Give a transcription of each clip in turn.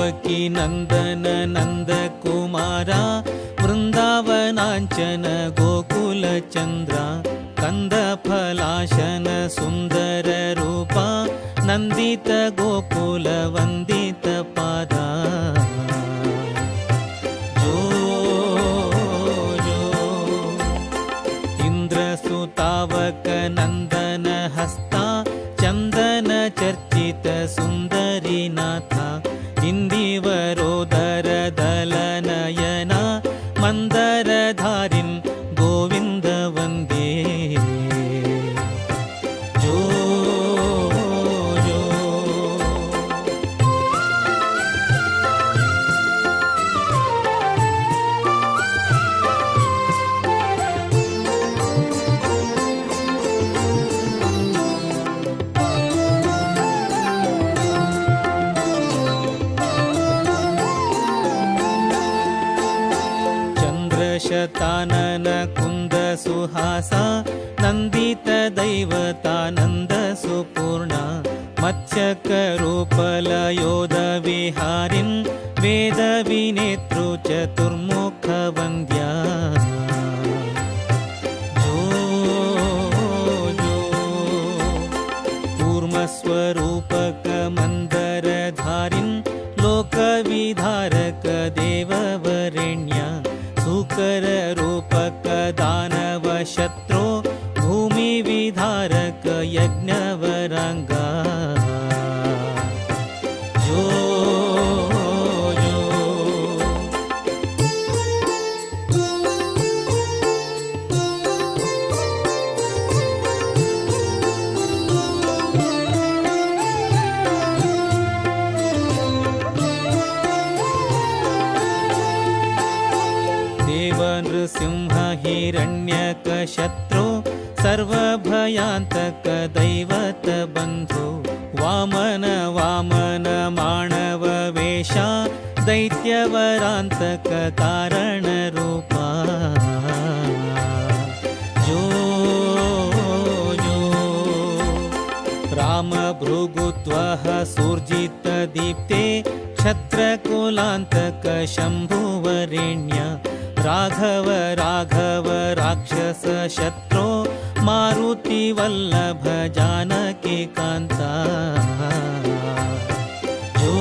ದೇವಕಿ ನಂದನ ನಂದ ಕುಮಾರ ವೃಂದಾವನಾಂಚನ ಗೋಕುಲ ಚಂದ್ರ ಕಂದ ಫಲಾಶನ ಸುಂದರ ರೂಪ ನಂದಿತ ಗೋಕುಲ ವಂದಿತ ಪಾದ ಜೋ ಜೋ ಇಂದ್ರಸುತಾವಕ ನಂದನ ಹಸ್ತ ಚಂದನ ಚರ್ಚಿತ ಸುಂದರಿನಾಥ ಇಂದಿವರೋದರ ದಲನಯನ ಮಂದರಧಾರಿನ್ ಗೋವಿಂದ ವಂದೇ ಜೋ ಜೋ ಶತಾನನ ಕುಂದ ಸುಹಾಸ ನಂದಿತ ದೈವತಾನಂದ ಸುಪೂರ್ಣ ಮತ್ಸ್ಯಕ ರೂಪಲಯೋಧ ವಿಹಾರಿನ್ ವೇದ ವಿನೇತೃ ಚತುರ್ಮುಖ ವಂದ್ಯ ಜೋ ಜೋ ಕೂರ್ಮಸ್ವರೂಪಕ ಮಂದರಧಾರಿನ್ ಲೋಕವಿಧಾರಕ ದೇವವರೆಣ್ಯ ಸುಕರ ರೂಪಕ ದಾನವ ಶತ್ರು ಭೂಮಿ ವಿಧಾರಕ ಯಜ್ಞವರಂಗ ಜೋ ಜೋ ನೃಸಿಂಹ ಹಿರಣ್ಯಕ ಶತ್ರು ಸರ್ವಭಯಾಂತಕ ದೈವತ ಬಂಧು ವಾಮನ ವಾಮನ ಮಾನವ ವೇಷ ದೈತ್ಯವರಾಂತಕ ಕಾರಣ ರೂಪ ಜೋ ಜೋ ರಾಮ ಭೃಗುತ್ವಃ ಸೂರ್ಜಿತ ದೀಪ್ತೆ ಕ್ಷತ್ರಕುಲಾಂತಕ ಶಂಭುವರೆಣ್ಯ ರಾಘವ ರಾಘವ ರಾಕ್ಷಸ ಶತ್ರು ಮಾರುತಿ ವಲ್ಲಭ ಜಾನಕಿ ಕಾಂತ ಜೋ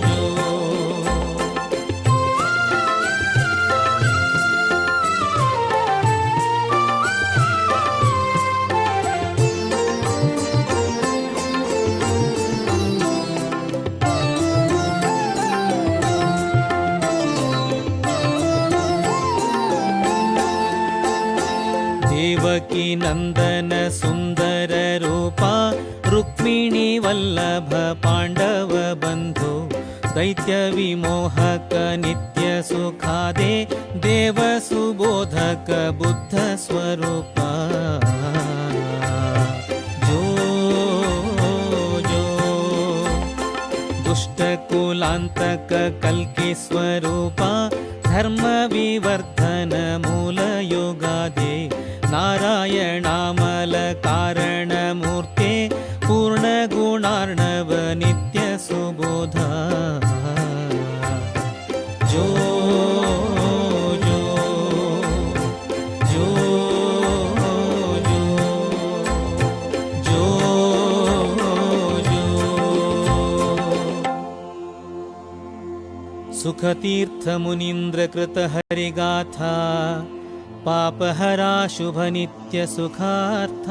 ಜೋ ದೇವಕಿ ನಂದನ ಸುಂದರ ರೂಪ ರುಕ್ಮಿಣಿ ವಲ್ಲಭ ಪಾಂಡವ ಬಂಧು ದೈತ್ಯ ವಿಮೋಹಕ ನಿತ್ಯ ಸುಖಾದೆ ದೇವ ಸುಬೋಧಕ ಬುದ್ಧ ಸ್ವರೂಪ ಜೋ ಜೋ ದುಷ್ಟ ಕುಲಾಂತಕ ಕಲ್ಕಿ ಸ್ವರೂಪ ಧರ್ಮ ವಿವರ್ಧನ ಮೂಲ ಯೋಗಾದೆ ನಾರಾಯಣಾಮಲ ಕಾರಣ ಮೂರ್ತೆ ಪೂರ್ಣ ಗುಣಾರ್ಣವ ನಿತ್ಯ ಸುಬೋಧ ಜೋ ಜೋ ಜೋ ಜೋ ಜೋ ಜೋ ಸುಖತೀರ್ಥ ಮುನೀಂದ್ರ ಕೃತ ಹರಿಗಾಥಾ ಪಾಪಹರಾ ಶುಭ ನಿತ್ಯ ಸುಖಾರ್ಥ